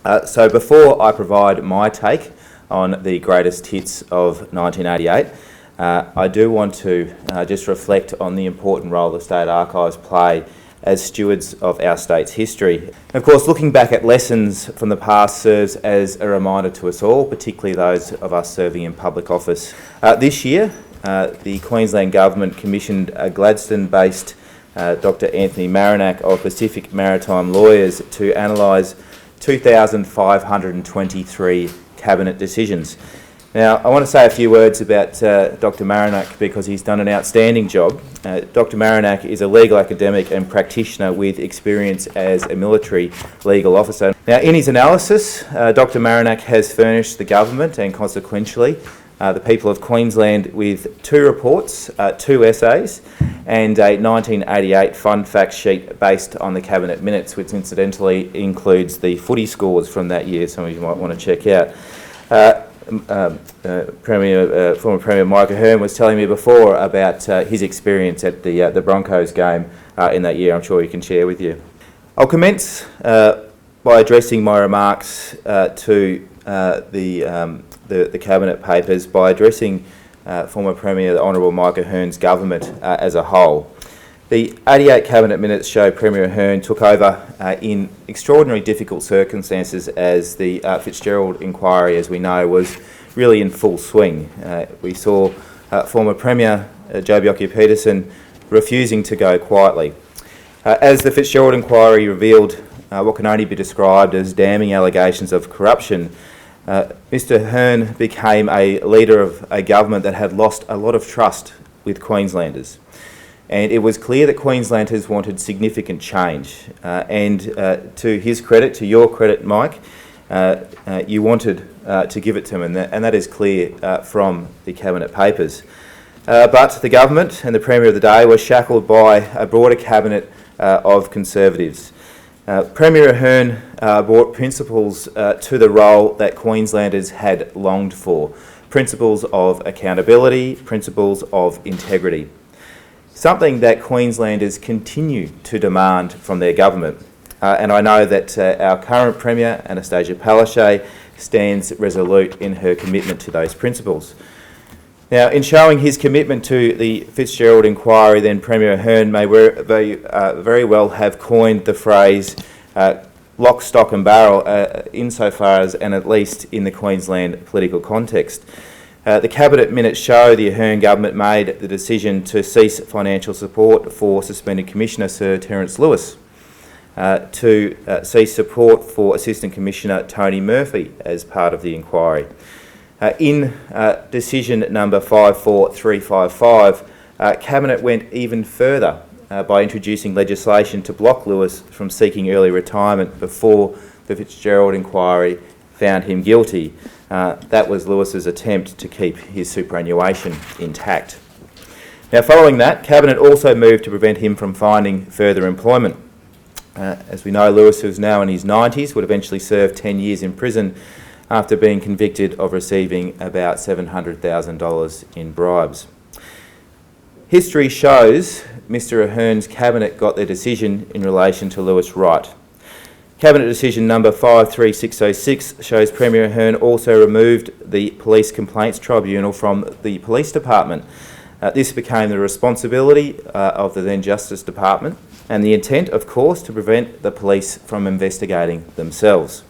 So before I provide my take on the greatest hits of 1988, I do want to just reflect on the important role the State Archives play as stewards of our state's history. Of course, looking back at lessons from the past serves as a reminder to us all, particularly those of us serving in public office. This year, the Queensland Government commissioned a Gladstone-based Dr. Anthony Marinac of Pacific Maritime Lawyers to analyse 2,523 Cabinet decisions. Now, I want to say a few words about Dr. Marinac because he's done an outstanding job. Dr. Marinac is a legal academic and practitioner with experience as a military legal officer. Now, in his analysis, Dr. Marinac has furnished the government and consequentially the people of Queensland with 2 reports, 2 essays and a 1988 fun fact sheet based on the Cabinet minutes, which incidentally includes the footy scores from that year, some of you might want to check out. Former Premier Mike Ahern was telling me before about his experience at the Broncos game in that year. I'm sure he can share with you. I'll commence by addressing my remarks to the Cabinet papers by addressing former Premier the Honourable Mike Ahern's government as a whole. The 88 Cabinet minutes show Premier Ahern took over in extraordinarily difficult circumstances as the Fitzgerald inquiry, as we know, was really in full swing. We saw former Premier Joh Bjelke-Petersen refusing to go quietly. As the Fitzgerald inquiry revealed what can only be described as damning allegations of corruption, Mr Ahern became a leader of a government that had lost a lot of trust with Queenslanders. And it was clear that Queenslanders wanted significant change. And to his credit, to your credit, Mike, you wanted to give it to him, and that is clear from the Cabinet papers. But the government and the Premier of the day were shackled by a broader Cabinet of Conservatives. Premier Ahern brought principles to the role that Queenslanders had longed for, principles of accountability, principles of integrity. Something that Queenslanders continue to demand from their government. And I know that our current Premier, Anastasia Palaszczuk, stands resolute in her commitment to those principles. Now, in showing his commitment to the Fitzgerald inquiry, then Premier Ahern may very well have coined the phrase lock, stock and barrel insofar as, and at least in the Queensland political context. The Cabinet minutes show the Ahern Government made the decision to cease financial support for suspended Commissioner Sir Terence Lewis, to cease support for Assistant Commissioner Tony Murphy as part of the inquiry. In decision number 54355, Cabinet went even further by introducing legislation to block Lewis from seeking early retirement before the Fitzgerald inquiry found him guilty. That was Lewis's attempt to keep his superannuation intact. Now, following that, Cabinet also moved to prevent him from finding further employment. As we know, Lewis, who's now in his 90s, would eventually serve 10 years in prison after being convicted of receiving about $700,000 in bribes. History shows Mr Ahern's Cabinet got their decision in relation to Lewis right. Cabinet decision number 53606 shows Premier Ahern also removed the Police Complaints Tribunal from the Police Department. This became the responsibility of the then Justice Department, and the intent, of course, to prevent the police from investigating themselves.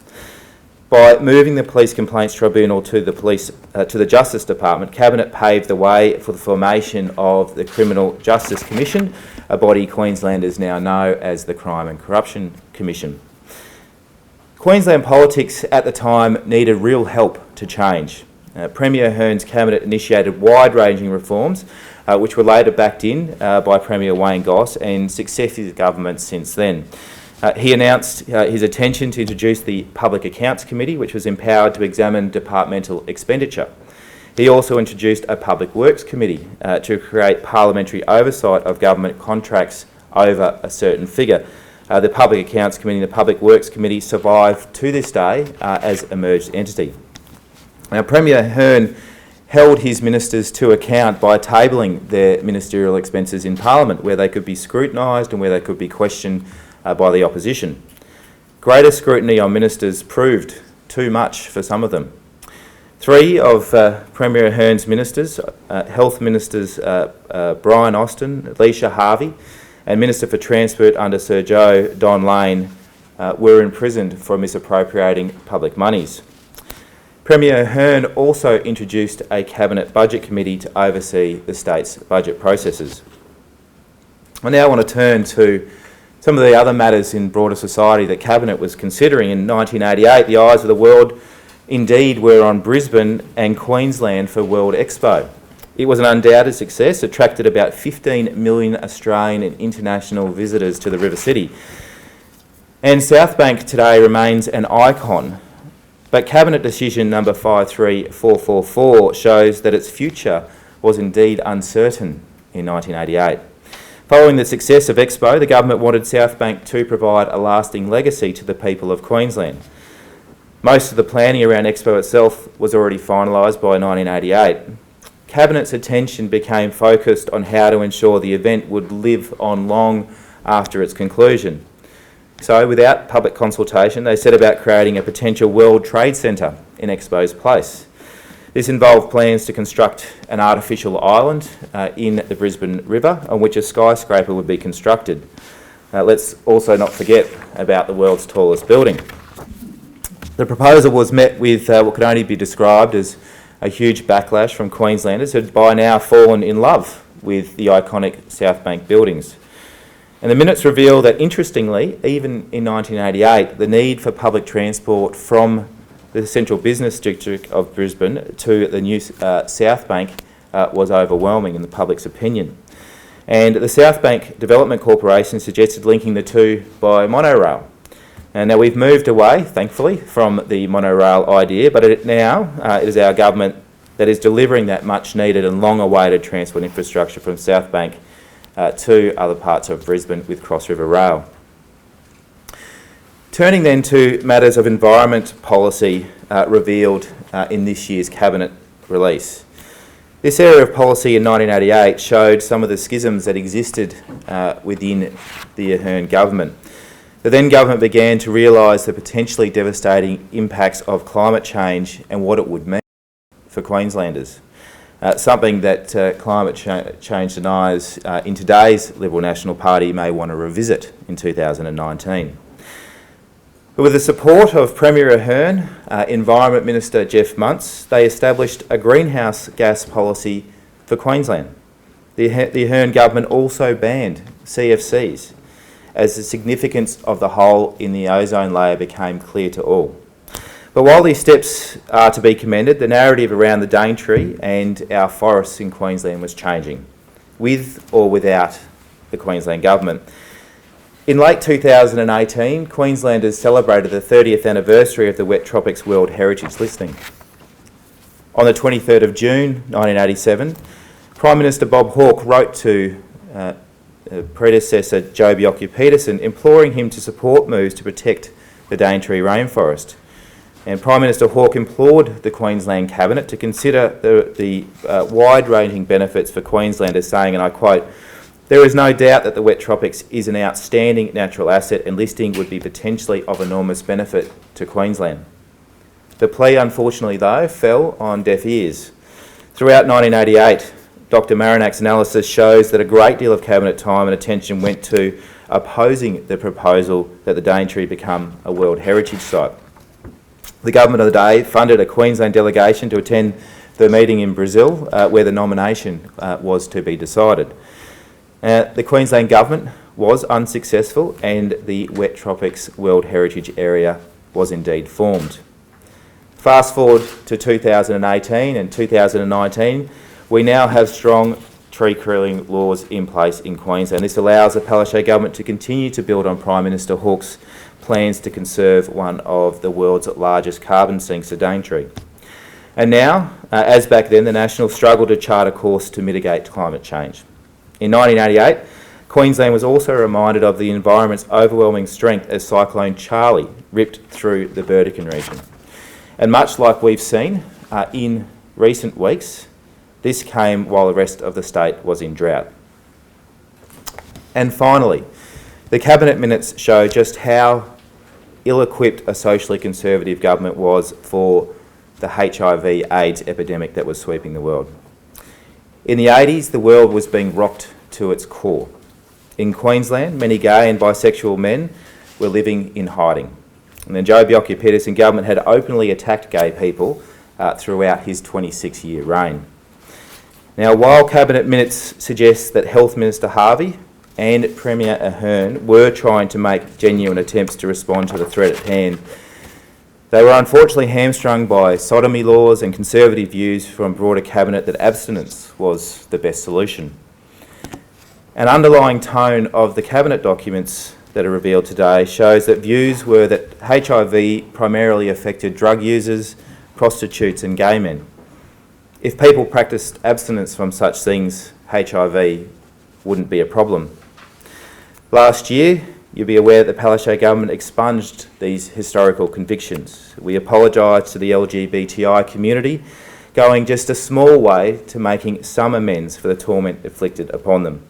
By moving the Police Complaints Tribunal to the Justice Department, Cabinet paved the way for the formation of the Criminal Justice Commission, a body Queenslanders now know as the Crime and Corruption Commission. Queensland politics at the time needed real help to change. Premier Ahern's Cabinet initiated wide-ranging reforms, which were later backed in by Premier Wayne Goss and successive governments since then. He announced his intention to introduce the Public Accounts Committee, which was empowered to examine departmental expenditure. He also introduced a Public Works Committee to create parliamentary oversight of government contracts over a certain figure. The Public Accounts Committee and the Public Works Committee survive to this day as a merged entity. Now, Premier Ahern held his ministers to account by tabling their ministerial expenses in Parliament, where they could be scrutinised and where they could be questioned by the opposition. Greater scrutiny on ministers proved too much for some of them. Three of Premier Ahern's ministers, Health Ministers Brian Austin, Alicia Harvey, and Minister for Transport under Sir Joh, Don Lane, were imprisoned for misappropriating public monies. Premier Ahern also introduced a Cabinet Budget Committee to oversee the state's budget processes. I now want to turn to some of the other matters in broader society that Cabinet was considering. In 1988, the eyes of the world indeed were on Brisbane and Queensland for World Expo. It was an undoubted success, attracted about 15 million Australian and international visitors to the River City. And Southbank today remains an icon, but Cabinet Decision number 53444 shows that its future was indeed uncertain in 1988. Following the success of Expo, the government wanted Southbank to provide a lasting legacy to the people of Queensland. Most of the planning around Expo itself was already finalised by 1988. Cabinet's attention became focused on how to ensure the event would live on long after its conclusion. So, without public consultation, they set about creating a potential World Trade Centre in Expo's place. This involved plans to construct an artificial island in the Brisbane River on which a skyscraper would be constructed. Let's also not forget about the world's tallest building. The proposal was met with what could only be described as a huge backlash from Queenslanders who had by now fallen in love with the iconic Southbank buildings. And the minutes reveal that, interestingly, even in 1988, the need for public transport from the central business district of Brisbane to the new Southbank was overwhelming in the public's opinion. And the Southbank Development Corporation suggested linking the two by monorail. And now we've moved away, thankfully, from the monorail idea, but it is our government that is delivering that much needed and long awaited transport infrastructure from Southbank to other parts of Brisbane with Cross River Rail. Turning then to matters of environment policy revealed in this year's Cabinet release. This area of policy in 1988 showed some of the schisms that existed within the Ahern Government. The then government began to realise the potentially devastating impacts of climate change and what it would mean for Queenslanders. Something that climate change deniers in today's Liberal National Party may want to revisit in 2019. But with the support of Premier Ahern, Environment Minister Jeff Muntz, they established a greenhouse gas policy for Queensland. The Ahern Government also banned CFCs, as the significance of the hole in the ozone layer became clear to all. But while these steps are to be commended, the narrative around the Daintree and our forests in Queensland was changing, with or without the Queensland Government. In late 2018, Queenslanders celebrated the 30th anniversary of the Wet Tropics World Heritage Listing. On the 23rd of June 1987, Prime Minister Bob Hawke wrote to predecessor Joh Bjelke-Petersen imploring him to support moves to protect the Daintree rainforest. And Prime Minister Hawke implored the Queensland Cabinet to consider the wide-ranging benefits for Queenslanders, saying, and I quote, "There is no doubt that the wet tropics is an outstanding natural asset and listing would be potentially of enormous benefit to Queensland." The plea, unfortunately, though, fell on deaf ears. Throughout 1988, Dr Marinak's analysis shows that a great deal of Cabinet time and attention went to opposing the proposal that the Daintree become a World Heritage Site. The government of the day funded a Queensland delegation to attend the meeting in Brazil where the nomination was to be decided. The Queensland Government was unsuccessful and the Wet Tropics World Heritage Area was indeed formed. Fast forward to 2018 and 2019, we now have strong tree clearing laws in place in Queensland. This allows the Palaszczuk Government to continue to build on Prime Minister Hawke's plans to conserve one of the world's largest carbon sinks, the Daintree. And now, as back then, the Nationals struggled to chart a course to mitigate climate change. In 1988, Queensland was also reminded of the environment's overwhelming strength as Cyclone Charlie ripped through the Burdekin region. And much like we've seen in recent weeks, this came while the rest of the state was in drought. And finally, the Cabinet minutes show just how ill-equipped a socially conservative government was for the HIV/AIDS epidemic that was sweeping the world. In the 80s, the world was being rocked to its core. In Queensland, many gay and bisexual men were living in hiding. And the Joh Bjelke-Petersen government had openly attacked gay people throughout his 26-year reign. Now, while Cabinet minutes suggest that Health Minister Harvey and Premier Ahern were trying to make genuine attempts to respond to the threat at hand, they were unfortunately hamstrung by sodomy laws and conservative views from broader Cabinet that abstinence was the best solution. An underlying tone of the Cabinet documents that are revealed today shows that views were that HIV primarily affected drug users, prostitutes and gay men. If people practiced abstinence from such things, HIV wouldn't be a problem. Last year, you'll be aware that the Palaszczuk government expunged these historical convictions. We apologise to the LGBTI community, going just a small way to making some amends for the torment inflicted upon them.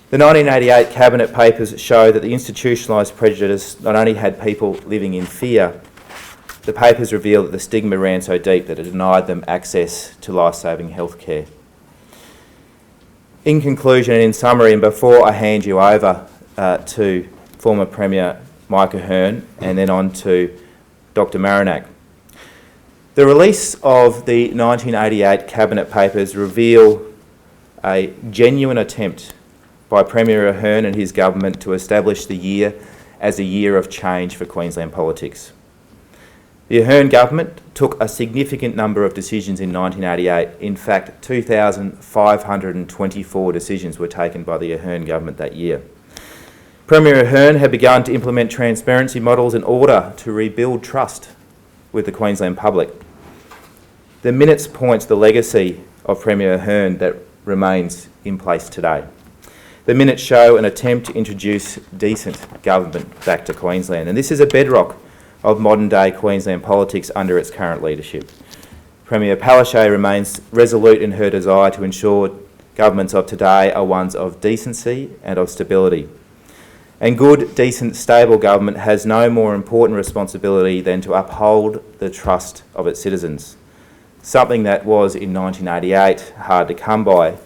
The 1988 Cabinet papers show that the institutionalised prejudice not only had people living in fear, the papers reveal that the stigma ran so deep that it denied them access to life-saving health care. In conclusion and in summary, and before I hand you over to former Premier Mike Ahern and then on to Dr Marinak, the release of the 1988 Cabinet papers reveal a genuine attempt by Premier Ahern and his government to establish the year as a year of change for Queensland politics. The Ahern Government took a significant number of decisions in 1988. In fact, 2,524 decisions were taken by the Ahern Government that year. Premier Ahern had begun to implement transparency models in order to rebuild trust with the Queensland public. The minutes point to the legacy of Premier Ahern that remains in place today. The minutes show an attempt to introduce decent government back to Queensland, and this is a bedrock of modern-day Queensland politics under its current leadership. Premier Palaszczuk remains resolute in her desire to ensure governments of today are ones of decency and of stability. And good, decent, stable government has no more important responsibility than to uphold the trust of its citizens, something that was in 1988 hard to come by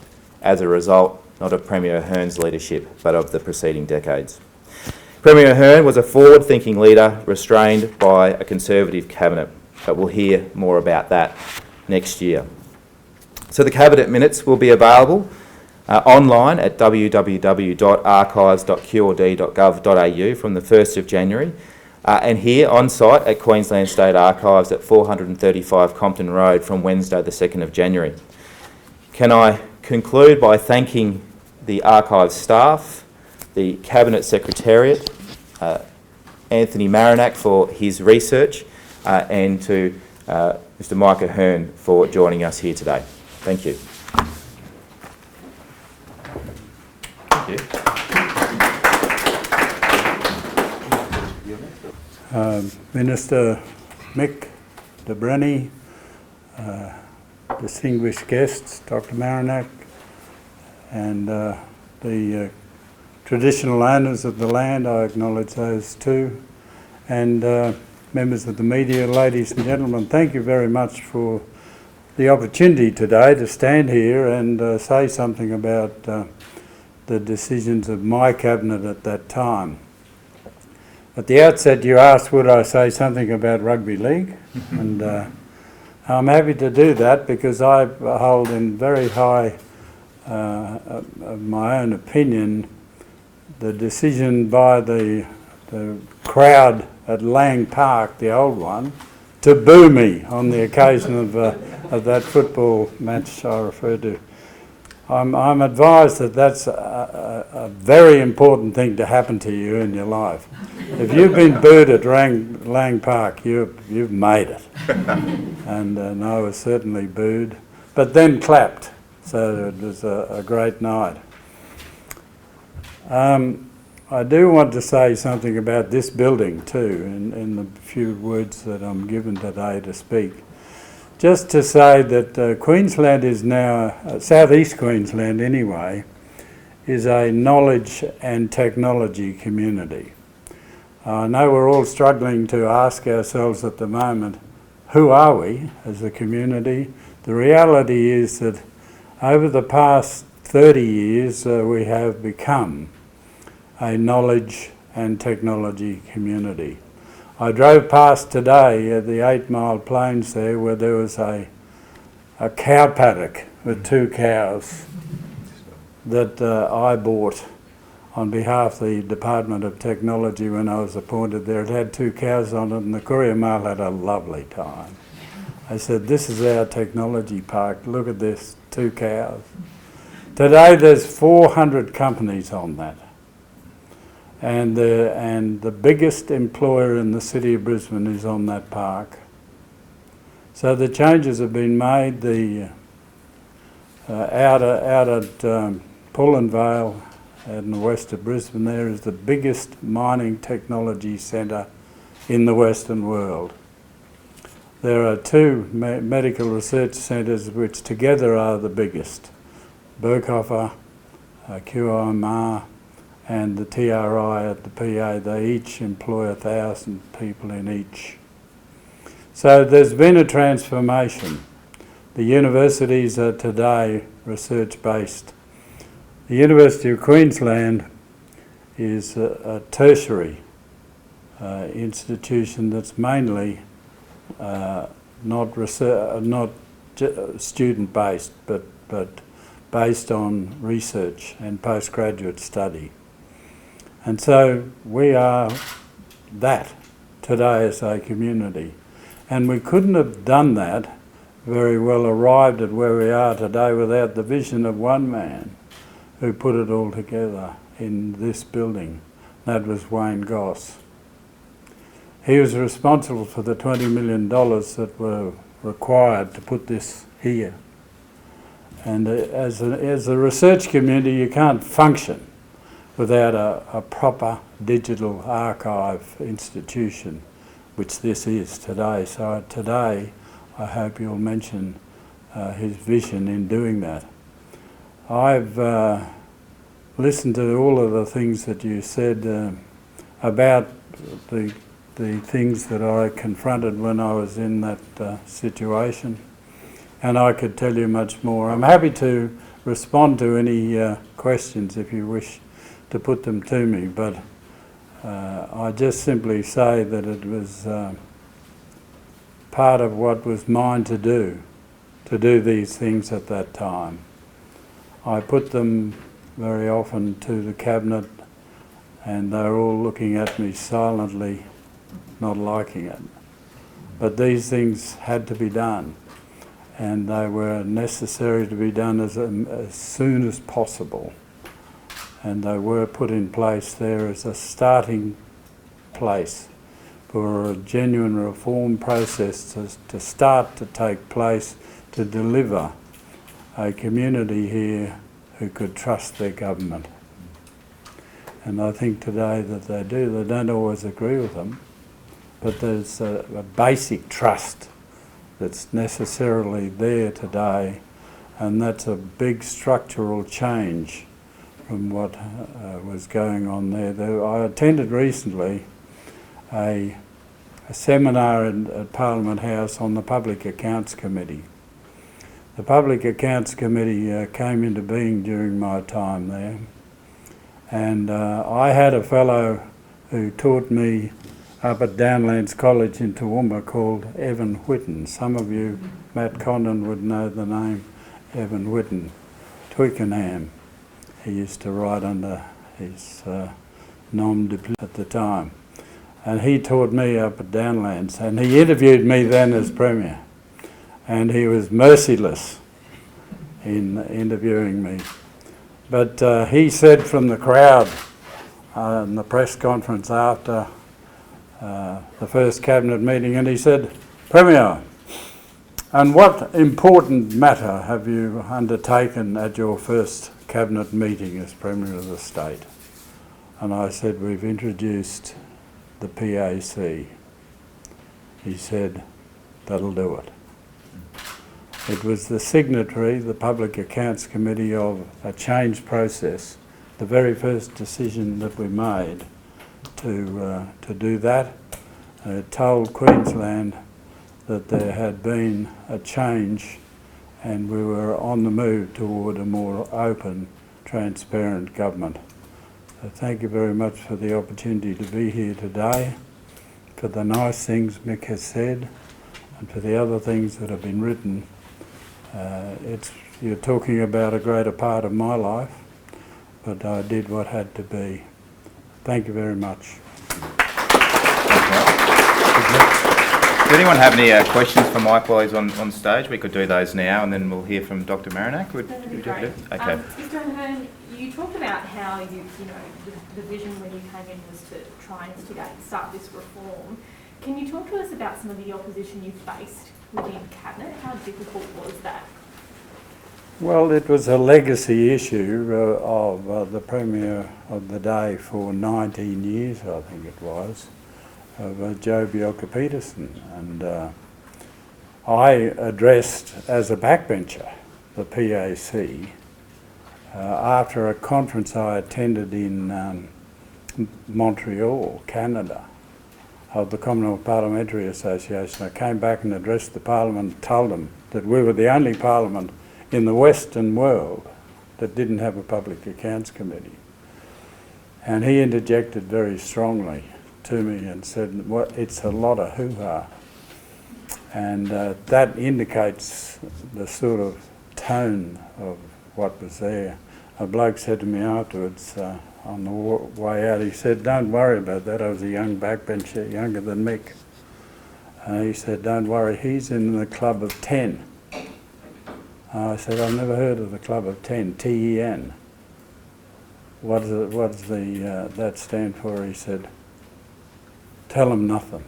as a result not of Premier Ahern's leadership but of the preceding decades. Premier Ahern was a forward-thinking leader restrained by a Conservative Cabinet, but we'll hear more about that next year. So the Cabinet minutes will be available online at www.archives.qld.gov.au from the 1st of January and here on site at Queensland State Archives at 435 Compton Road from Wednesday the 2nd of January. Can I conclude by thanking the Archives staff, the Cabinet Secretariat, Anthony Marinak for his research, and to Mr Mike Ahern for joining us here today. Thank you. Thank you. Minister Mick de Brenny, distinguished guests, Dr Marinak, and the traditional owners of the land, I acknowledge those too, and members of the media, ladies and gentlemen, thank you very much for the opportunity today to stand here and say something about the decisions of my Cabinet at that time. At the outset you asked would I say something about rugby league, and I'm happy to do that because I hold in very high of my own opinion the decision by the crowd at Lang Park, the old one, to boo me on the occasion of that football match I referred to. I'm advised that that's a very important thing to happen to you in your life. If you've been booed at Lang Park, you've made it. And I was certainly booed, but then clapped, so it was a great night. I do want to say something about this building too, in the few words that I'm given today to speak. Just to say that Queensland is now, southeast Queensland anyway, is a knowledge and technology community. I know we're all struggling to ask ourselves at the moment, who are we as a community? The reality is that over the past 30 years we have become a knowledge and technology community. I drove past today at the 8 Mile Plains there where there was a cow paddock with 2 cows that I bought on behalf of the Department of Technology when I was appointed there. It had 2 cows on it and the Courier Mail had a lovely time. I said, this is our technology park, look at this, 2 cows. Today there's 400 companies on that. And the biggest employer in the city of Brisbane is on that park. So the changes have been made. The out at Pullen Vale in the west of Brisbane there is the biggest mining technology centre in the Western world. There are 2 medical research centres which together are the biggest. Berghofer, QIMR and the TRI at the PA, they each employ 1,000 people in each. So there's been a transformation. The universities are today research-based. The University of Queensland is a tertiary institution that's mainly not student-based, but based on research and postgraduate study. And so we are that today as a community. And we couldn't have done that very well, arrived at where we are today without the vision of one man who put it all together in this building. That was Wayne Goss. He was responsible for the $20 million that were required to put this here. And as a research community, you can't function without a proper digital archive institution, which this is today. So today, I hope you'll mention his vision in doing that. I've listened to all of the things that you said about the things that I confronted when I was in that situation, and I could tell you much more. I'm happy to respond to any questions if you wish to put them to me, but I just simply say that it was part of what was mine to do these things at that time. I put them very often to the Cabinet and they're all looking at me silently, not liking it. But these things had to be done, and they were necessary to be done as soon as possible. And they were put in place there as a starting place for a genuine reform process to start to take place to deliver a community here who could trust their government. And I think today that they do. They don't always agree with them, but there's a basic trust that's necessarily there today, and that's a big structural change from what was going on there. I attended recently a seminar at Parliament House on the Public Accounts Committee. The Public Accounts Committee came into being during my time there, and I had a fellow who taught me up at Downlands College in Toowoomba called Evan Whitten. Some of you, Matt Condon, would know the name Evan Whitten. Twickenham. He used to write under his nom de plume at the time. And he taught me up at Downlands, and he interviewed me then as Premier. And he was merciless in interviewing me. But he said from the crowd in the press conference after the first Cabinet meeting, and he said, "Premier, and what important matter have you undertaken at your first Cabinet meeting as Premier of the State?" And I said, "We've introduced the PAC." He said, "That'll do it." It was the signatory, the Public Accounts Committee, of a change process, the very first decision that we made to do that. It told Queensland that there had been a change and we were on the move toward a more open, transparent government. So thank you very much for the opportunity to be here today, for the nice things Mick has said, and for the other things that have been written. You're talking about a greater part of my life, but I did what had to be. Thank you very much. Does anyone have any questions for Mike while he's on stage? We could do those now, and then we'll hear from Dr. Marinac. That'd be great. Okay. Mr. Ahern, you talked about how the vision when you came in was to try and start this reform. Can you talk to us about some of the opposition you faced within Cabinet? How difficult was that? Well, it was a legacy issue of the Premier of the day for 19 years, I think it was, of Joh Bjelke-Petersen. And I addressed, as a backbencher, the PAC after a conference I attended in Montreal, Canada, of the Commonwealth Parliamentary Association. I came back and addressed the Parliament, told them that we were the only Parliament in the Western world that didn't have a Public Accounts Committee. And he interjected very strongly to me and said, well, it's a lot of hoo-ha. And that indicates the sort of tone of what was there. A bloke said to me afterwards, on the way out, he said, don't worry about that. I was a young backbencher, younger than Mick. He said, don't worry, he's in the club of 10. I said, I've never heard of the club of 10, T-E-N. What does that stand for? He said, tell them nothing.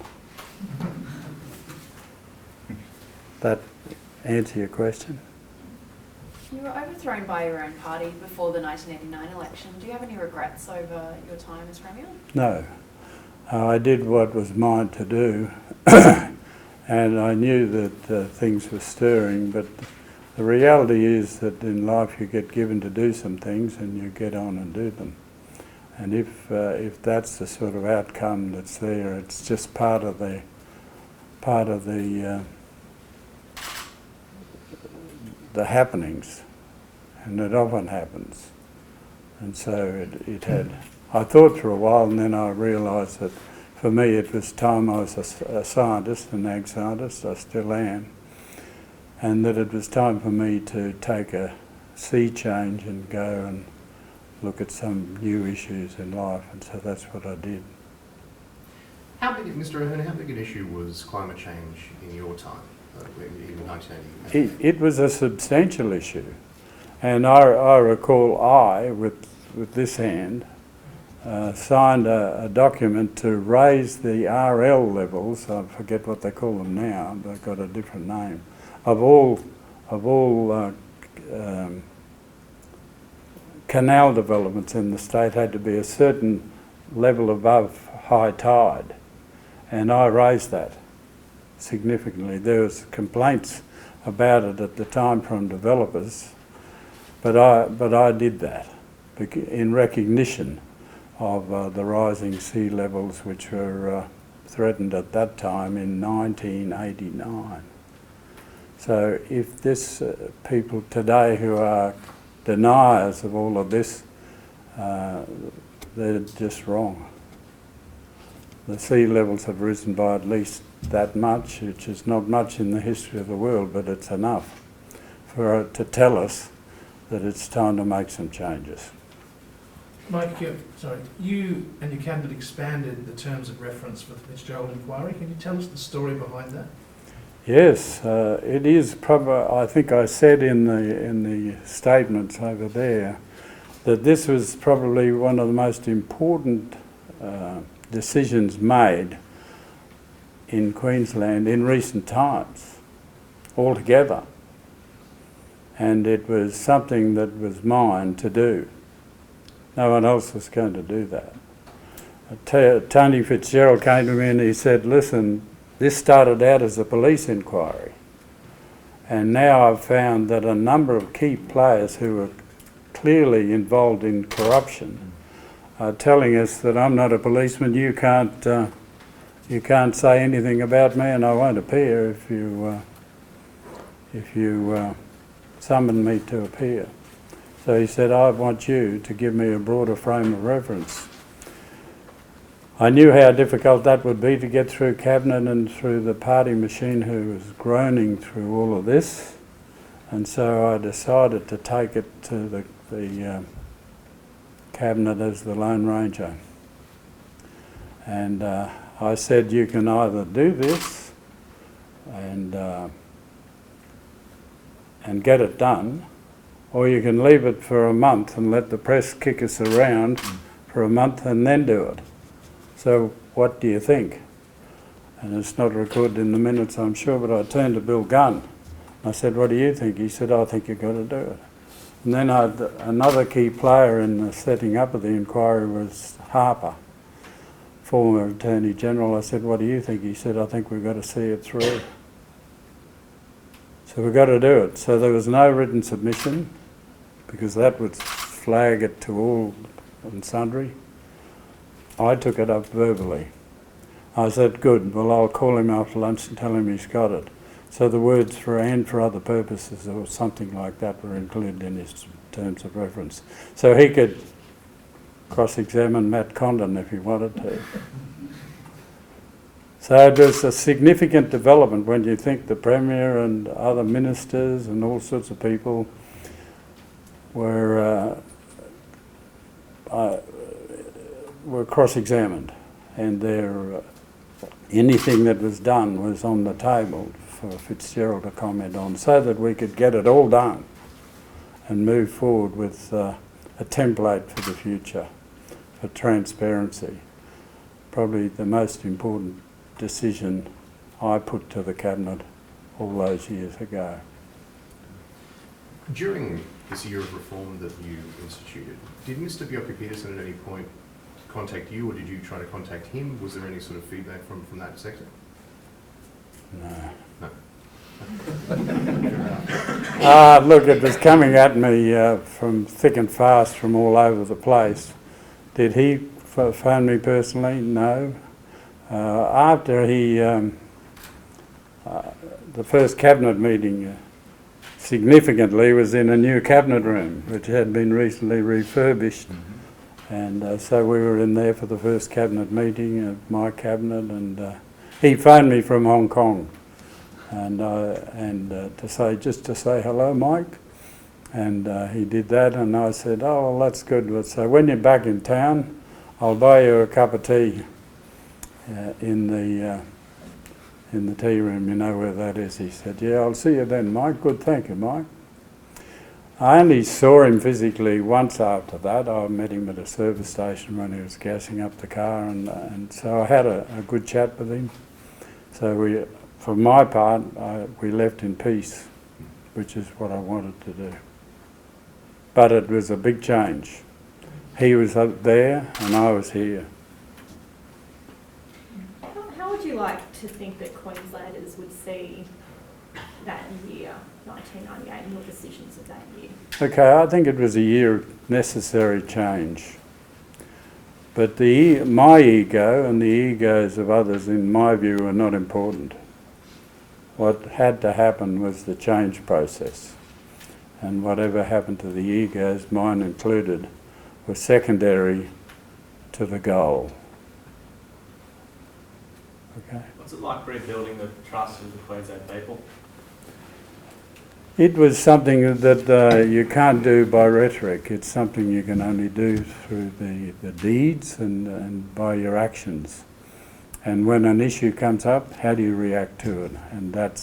That answer your question? You were overthrown by your own party before the 1989 election. Do you have any regrets over your time as Premier? No. I did what was mine to do, and I knew that things were stirring, but the reality is that in life you get given to do some things and you get on and do them. And if that's the sort of outcome that's there, it's just part of the happenings, and it often happens. And so it had. I thought for a while, and then I realised that for me it was time. I was a scientist, an ag scientist, I still am, and that it was time for me to take a sea change and go and look at some new issues in life, and so that's what I did. How big, Mr. Ahern, how big an issue was climate change in your time, in 1980? It was a substantial issue, and I recall with this hand, signed a document to raise the RL levels, I forget what they call them now, they've got a different name, of all canal developments in the state had to be a certain level above high tide, and I raised that significantly. There was complaints about it at the time from developers, but I did that in recognition of the rising sea levels which were threatened at that time in 1989. So if this people today who are deniers of all of this, they're just wrong. The sea levels have risen by at least that much, which is not much in the history of the world, but it's enough to tell us that it's time to make some changes. Mike, you and your cabinet expanded the terms of reference for the Fitzgerald inquiry. Can you tell us the story behind that? Yes, it is probably. I think I said in the statements over there that this was probably one of the most important decisions made in Queensland in recent times, altogether. And it was something that was mine to do. No one else was going to do that. Tony Fitzgerald came to me and he said, listen, this started out as a police inquiry, and now I've found that a number of key players who were clearly involved in corruption telling us that I'm not a policeman, you can't say anything about me, and I won't appear if you summon me to appear. So he said, I want you to give me a broader frame of reference. I knew how difficult that would be to get through Cabinet and through the party machine who was groaning through all of this, and so I decided to take it to the Cabinet as the Lone Ranger. And I said, you can either do this and get it done, or you can leave it for a month and let the press kick us around for a month and then do it. So what do you think? And it's not recorded in the minutes, I'm sure, but I turned to Bill Gunn. I said, what do you think? He said, I think you've got to do it. And then another key player in the setting up of the inquiry was Harper, former Attorney General. I said, what do you think? He said, I think we've got to see it through. So we've got to do it. So there was no written submission, because that would flag it to all and sundry. I took it up verbally. I said, good, well, I'll call him after lunch and tell him he's got it. So the words for and for other purposes or something like that were included in his terms of reference. So he could cross-examine Matt Condon if he wanted to. So it was a significant development when you think the Premier and other ministers and all sorts of people were cross-examined, and anything that was done was on the table for Fitzgerald to comment on, so that we could get it all done and move forward with a template for the future, for transparency. Probably the most important decision I put to the Cabinet all those years ago. During this year of reform that you instituted, did Mr. Bjelke-Petersen at any point contact you, or did you try to contact him? Was there any sort of feedback from that sector? No. No. Look, it was coming at me from thick and fast from all over the place. Did he phone me personally? No. After the first Cabinet meeting, significantly was in a new Cabinet room, which had been recently refurbished. And so we were in there for the first Cabinet meeting of my Cabinet, and he phoned me from Hong Kong, and to say hello, Mike, and he did that, and I said, oh, well, that's good. So when you're back in town, I'll buy you a cup of tea in the tea room. You know where that is? He said, yeah, I'll see you then, Mike. Good, thank you, Mike. I only saw him physically once after that. I met him at a service station when he was gassing up the car, and so I had a good chat with him. So for my part, we left in peace, which is what I wanted to do. But it was a big change. He was up there and I was here. How would you like to think that Queenslanders would see that year, 1998, and your decisions of that year? Okay, I think it was a year of necessary change. But my ego and the egos of others, in my view, are not important. What had to happen was the change process. And whatever happened to the egos, mine included, was secondary to the goal. Okay. What's it like rebuilding the trust of the Queensland people? It was something that you can't do by rhetoric. It's something you can only do through the deeds and by your actions. And when an issue comes up, how do you react to it? And that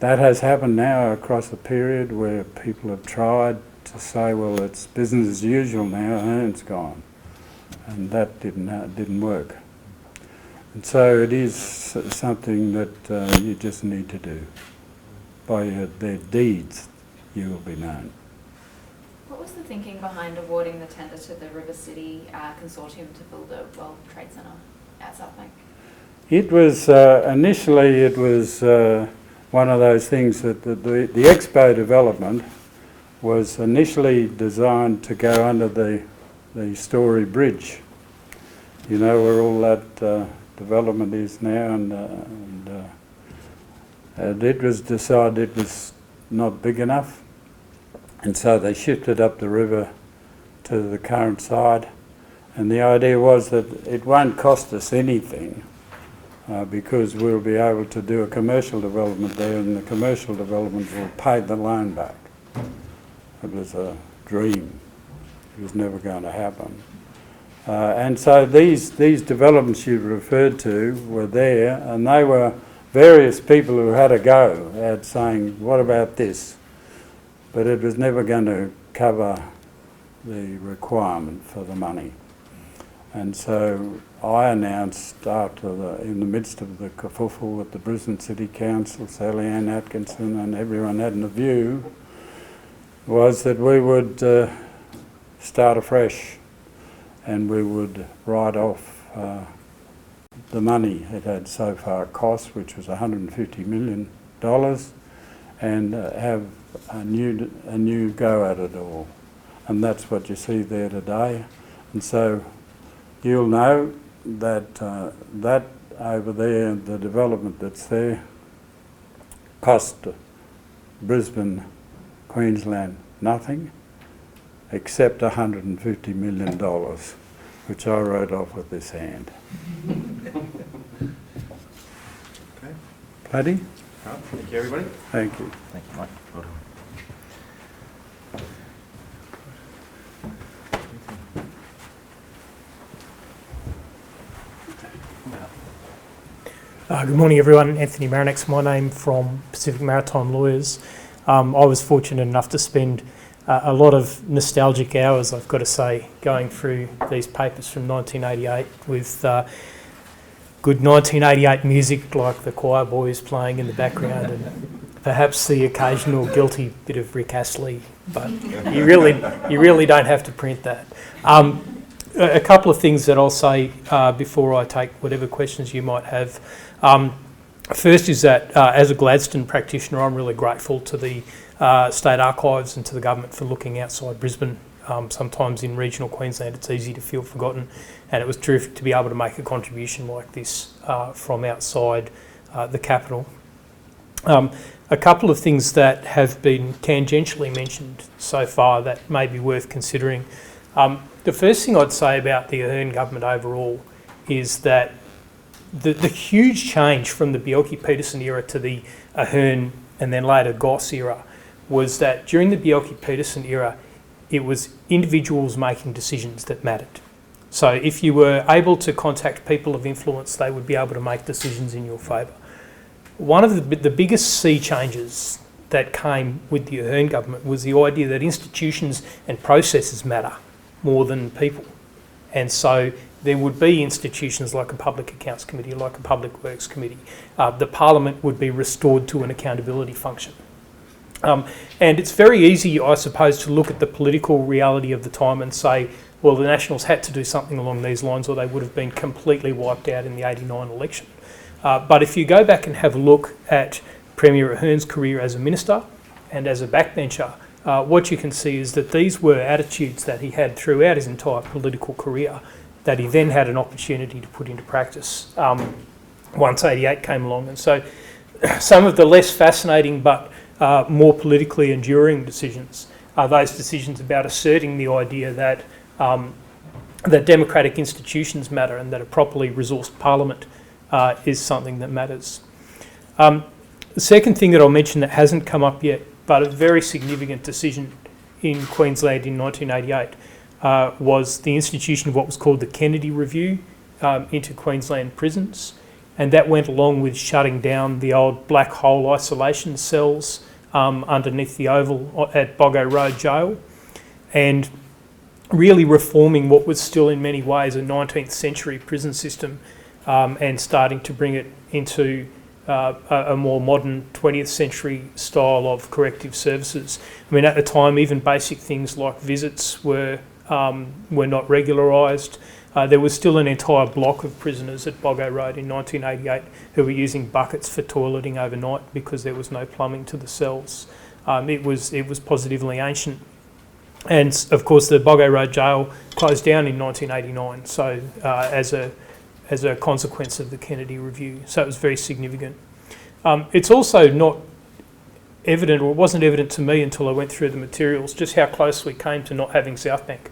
has happened now across a period where people have tried to say, well, it's business as usual now, Ahern's gone. And that didn't work. And so it is something that you just need to do. By their deeds, you will be known. What was the thinking behind awarding the tender to the River City consortium to build a World Trade Centre at Southbank? It was, initially it was one of those things that the Expo development was initially designed to go under the the Story Bridge. You know where all that development is now, and it was decided it was not big enough, and so they shifted up the river to the current side, and the idea was that it won't cost us anything because we'll be able to do a commercial development there, and the commercial development will pay the loan back. It was a dream. It was never going to happen. And so these developments you referred to were there, and they were various people who had a go at saying, what about this? But it was never going to cover the requirement for the money. And so I announced in the midst of the kerfuffle with the Brisbane City Council, Sally Ann Atkinson and everyone had a view, was that we would start afresh and we would write off the money it had so far cost, which was $150 million, and have a new go at it all. And that's what you see there today. And so you'll know that that over there, the development that's there, cost Brisbane, Queensland nothing, except $150 million, which I wrote off with this hand. Okay. Paddy? All right, thank you, everybody. Thank you. Thank you, Mike. Well done. Good morning, everyone. Anthony Marinex, my name, from Pacific Maritime Lawyers. I was fortunate enough to spend a lot of nostalgic hours, I've got to say, going through these papers from 1988 with good 1988 music like the choir boys playing in the background and perhaps the occasional guilty bit of Rick Astley, but you really don't have to print that. A couple of things that I'll say before I take whatever questions you might have. First is that as a Gladstone practitioner, I'm really grateful to the State Archives and to the government for looking outside Brisbane. Sometimes in regional Queensland it's easy to feel forgotten, and it was terrific to be able to make a contribution like this from outside the capital. A couple of things that have been tangentially mentioned so far that may be worth considering. The first thing I'd say about the Ahern government overall is that the huge change from the Bjelke-Petersen era to the Ahern and then later Goss era was that during the Bjelke-Petersen era, it was individuals making decisions that mattered. So if you were able to contact people of influence, they would be able to make decisions in your favour. One of the biggest sea changes that came with the Ahern government was the idea that institutions and processes matter more than people. And so there would be institutions like a Public Accounts Committee, like a Public Works Committee. The Parliament would be restored to an accountability function. And it's very easy, I suppose, to look at the political reality of the time and say, well, the Nationals had to do something along these lines or they would have been completely wiped out in the '89 election. But if you go back and have a look at Premier Ahern's career as a minister and as a backbencher, what you can see is that these were attitudes that he had throughout his entire political career that he then had an opportunity to put into practice once 88 came along. And so some of the less fascinating but more politically enduring decisions are those decisions about asserting the idea that that democratic institutions matter and that a properly resourced parliament is something that matters. The second thing that I'll mention that hasn't come up yet, but a very significant decision in Queensland in 1988 was the institution of what was called the Kennedy Review into Queensland prisons, and that went along with shutting down the old black hole isolation cells underneath the Oval at Boggo Road Gaol, and really reforming what was still in many ways a 19th century prison system and starting to bring it into a more modern 20th century style of corrective services. I mean, at the time, even basic things like visits were not regularised. There was still an entire block of prisoners at Boggo Road in 1988 who were using buckets for toileting overnight because there was no plumbing to the cells. It was positively ancient. And of course, the Boggo Road Gaol closed down in 1989, so as a consequence of the Kennedy Review. So it was very significant. It's also not evident, or it wasn't evident to me until I went through the materials, just how close we came to not having Southbank.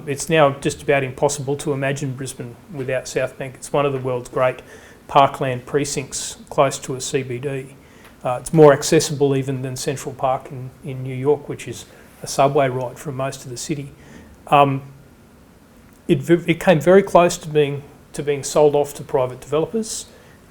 It's now just about impossible to imagine Brisbane without Southbank. It's one of the world's great parkland precincts close to a CBD. It's more accessible even than Central Park in New York, which is a subway ride from most of the city. It came very close to being sold off to private developers,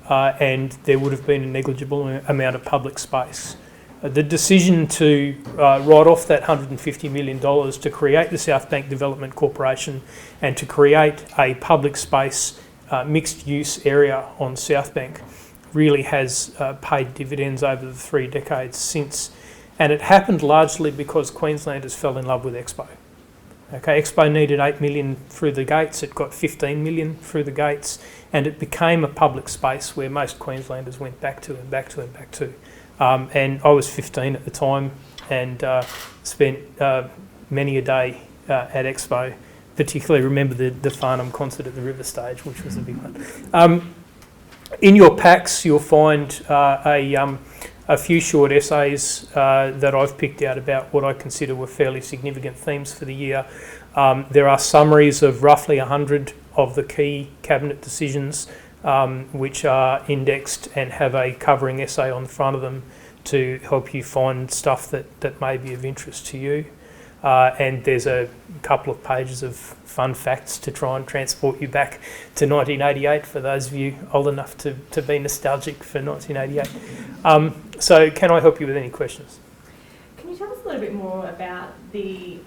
and there would have been a negligible amount of public space. The decision to write off that $150 million to create the Southbank Development Corporation and to create a public space mixed-use area on Southbank really has paid dividends over the 3 decades since. And it happened largely because Queenslanders fell in love with Expo. Okay, Expo needed 8 million through the gates, it got 15 million through the gates, and it became a public space where most Queenslanders went back to and back to and back to. And I was 15 at the time and spent many a day at Expo. Particularly remember the Farnham concert at the River Stage, which was a big one. In your packs, you'll find a few short essays that I've picked out about what I consider were fairly significant themes for the year. There are summaries of roughly 100 of the key cabinet decisions, which are indexed and have a covering essay on the front of them to help you find stuff that may be of interest to you. And there's a couple of pages of fun facts to try and transport you back to 1988 for those of you old enough to be nostalgic for 1988. So can I help you with any questions? Can you tell us a little bit more about the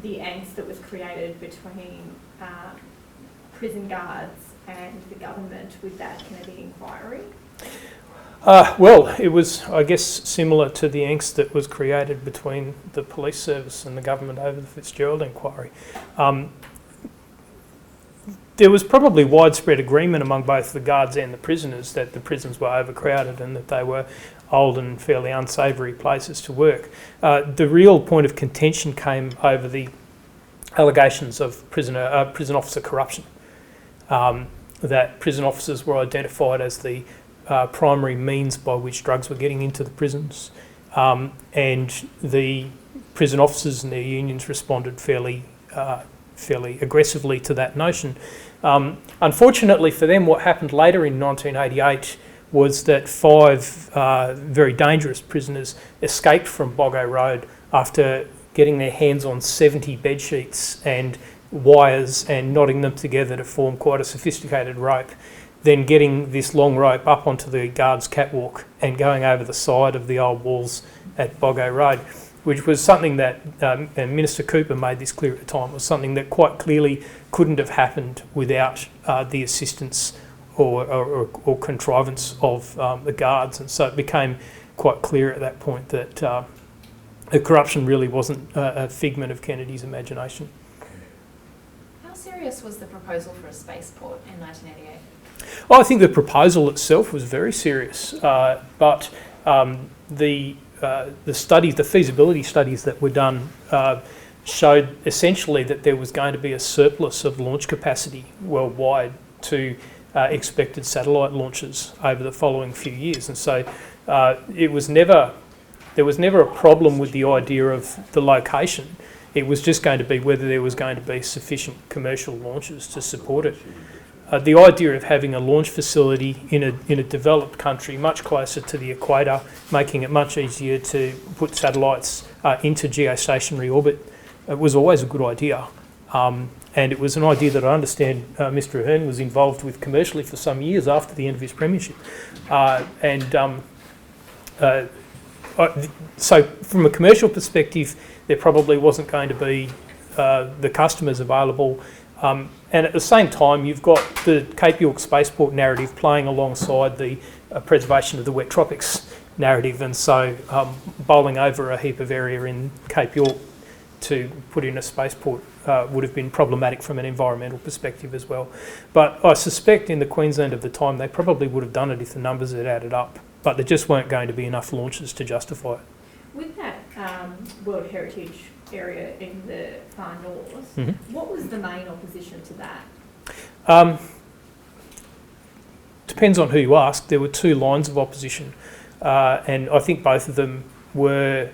angst that was created between prison guards and the government with that Kennedy inquiry? Well, it was, I guess, similar to the angst that was created between the police service and the government over the Fitzgerald inquiry. There was probably widespread agreement among both the guards and the prisoners that the prisons were overcrowded and that they were old and fairly unsavoury places to work. The real point of contention came over the allegations of prison officer corruption, that prison officers were identified as the primary means by which drugs were getting into the prisons, and the prison officers and their unions responded fairly aggressively to that notion. Unfortunately for them, what happened later in 1988 was that 5 very dangerous prisoners escaped from Boggo Road after getting their hands on 70 bed sheets and wires and knotting them together to form quite a sophisticated rope, then getting this long rope up onto the guards' catwalk and going over the side of the old walls at Boggo Road, which was something that, and Minister Cooper made this clear at the time, was something that quite clearly couldn't have happened without the assistance or contrivance of the guards. And so it became quite clear at that point that the corruption really wasn't a figment of Kennedy's imagination. How serious was the proposal for a spaceport in 1988? Well, I think the proposal itself was very serious, but the feasibility studies that were done showed essentially that there was going to be a surplus of launch capacity worldwide to expected satellite launches over the following few years, and so there was never a problem with the idea of the location. It was just going to be whether there was going to be sufficient commercial launches to support it. The idea of having a launch facility in a developed country much closer to the equator, making it much easier to put satellites into geostationary orbit, was always a good idea. And it was an idea that I understand Mr Ahern was involved with commercially for some years after the end of his premiership. So from a commercial perspective, there probably wasn't going to be the customers available. And at the same time, you've got the Cape York Spaceport narrative playing alongside the preservation of the wet tropics narrative, and so bowling over a heap of area in Cape York to put in a spaceport would have been problematic from an environmental perspective as well. But I suspect in the Queensland of the time, they probably would have done it if the numbers had added up, but there just weren't going to be enough launches to justify it. With that World Heritage area in the far north. Mm-hmm. What was the main opposition to that? Depends on who you ask. There were two lines of opposition, and I think both of them were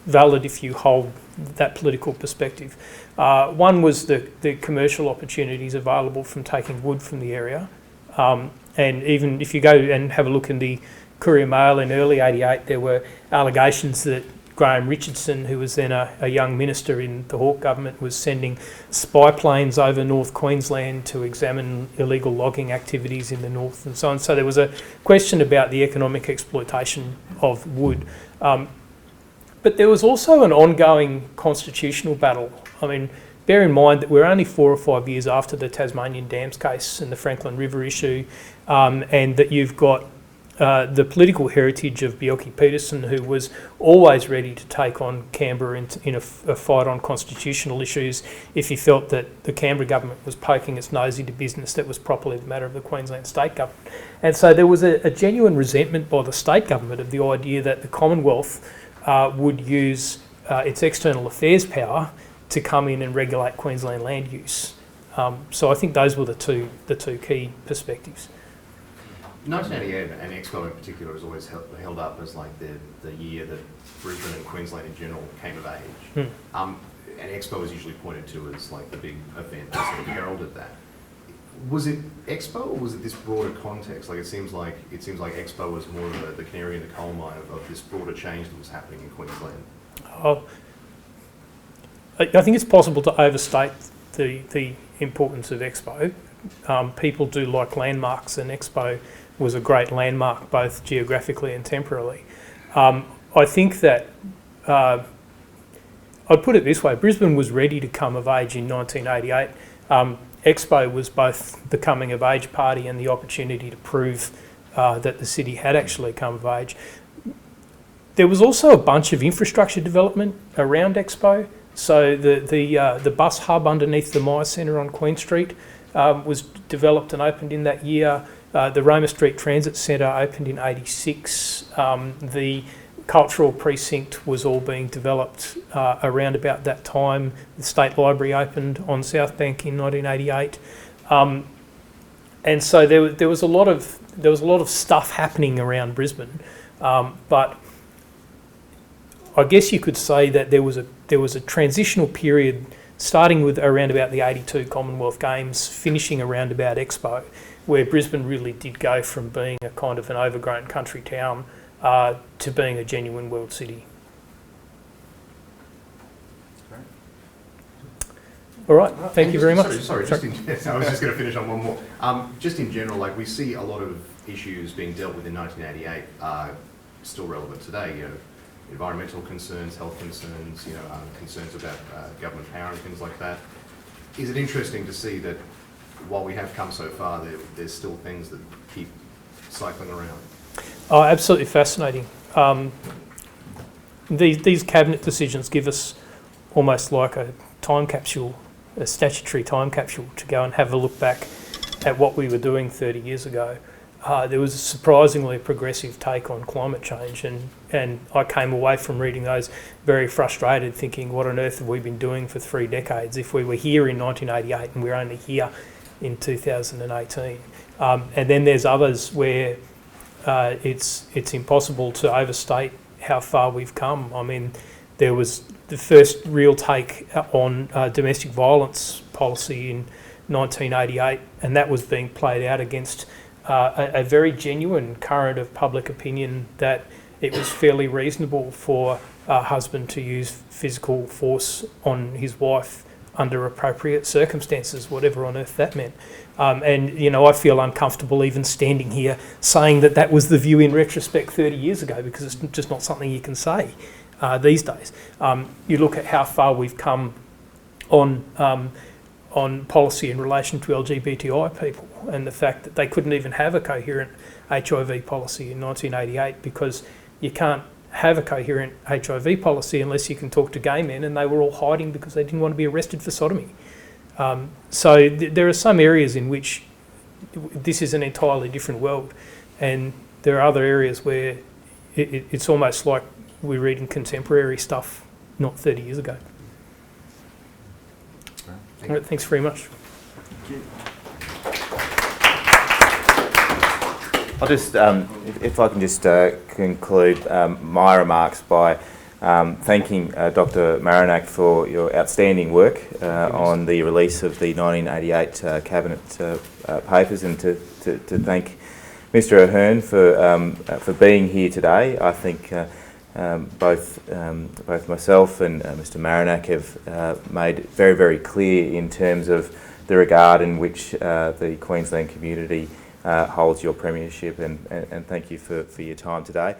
valid if you hold that political perspective. One was the commercial opportunities available from taking wood from the area, and even if you go and have a look in the Courier Mail in early '88, there were allegations that Graham Richardson, who was then a young minister in the Hawke government, was sending spy planes over North Queensland to examine illegal logging activities in the north and so on. So there was a question about the economic exploitation of wood. But there was also an ongoing constitutional battle. I mean, bear in mind that we're only 4 or 5 years after the Tasmanian Dams case and the Franklin River issue, and that you've got the political heritage of Bjelke-Petersen, who was always ready to take on Canberra in a fight on constitutional issues if he felt that the Canberra government was poking its nose into business that was properly the matter of the Queensland state government. And so there was a genuine resentment by the state government of the idea that the Commonwealth would use its external affairs power to come in and regulate Queensland land use. So I think those were the two key perspectives. 1988 and Expo in particular is always held up as like the year that Brisbane and Queensland in general came of age. And Expo is usually pointed to as like the big event that sort of heralded that. Was it Expo or was it this broader context? Like it seems like Expo was more of the canary in the coal mine of this broader change that was happening in Queensland. I think it's possible to overstate the importance of Expo. People do like landmarks, and Expo was a great landmark both geographically and temporally. I think that I'd put it this way: Brisbane was ready to come of age in 1988. Expo was both the coming of age party and the opportunity to prove that the city had actually come of age. There was also a bunch of infrastructure development around Expo. So the bus hub underneath the Myer Centre on Queen Street was developed and opened in that year. The Roma Street Transit Centre opened in '86. The cultural precinct was all being developed around about that time. The State Library opened on Southbank in 1988, and so there was a lot of stuff happening around Brisbane. But I guess you could say that there was a transitional period starting with around about the '82 Commonwealth Games, finishing around about Expo, where Brisbane really did go from being a kind of an overgrown country town to being a genuine world city. All right, thank you very much. Sorry. I was just going to finish on one more. Just in general, like we see a lot of issues being dealt with in 1988 still relevant today. You know, environmental concerns, health concerns, concerns about government power and things like that. Is it interesting to see that while we have come so far, there's still things that keep cycling around? Oh, absolutely fascinating. These cabinet decisions give us almost like a time capsule, a statutory time capsule, to go and have a look back at what we were doing 30 years ago. There was a surprisingly progressive take on climate change, and I came away from reading those very frustrated, thinking, what on earth have we been doing for 3 decades if we were here in 1988 and we're only here in 2018? And then there's others where it's impossible to overstate how far we've come. I mean, there was the first real take on domestic violence policy in 1988, and that was being played out against a very genuine current of public opinion that it was fairly reasonable for a husband to use physical force on his wife under appropriate circumstances, whatever on earth that meant. And I feel uncomfortable even standing here saying that was the view in retrospect 30 years ago, because it's just not something you can say these days. You look at how far we've come on policy in relation to LGBTI people, and the fact that they couldn't even have a coherent HIV policy in 1988 because you can't have a coherent HIV policy unless you can talk to gay men, and they were all hiding because they didn't want to be arrested for sodomy. So there are some areas in which this is an entirely different world, and there are other areas where it's almost like we're reading contemporary stuff, not 30 years ago. All right, thanks very much. I'll just, if I can just conclude my remarks by thanking Dr. Maranak for your outstanding work on the release of the 1988 Cabinet papers, and to thank Mr. Ahern for being here today. I think both myself and Mr. Maranak have made very, very clear in terms of the regard in which the Queensland community holds your premiership, and thank you for your time today.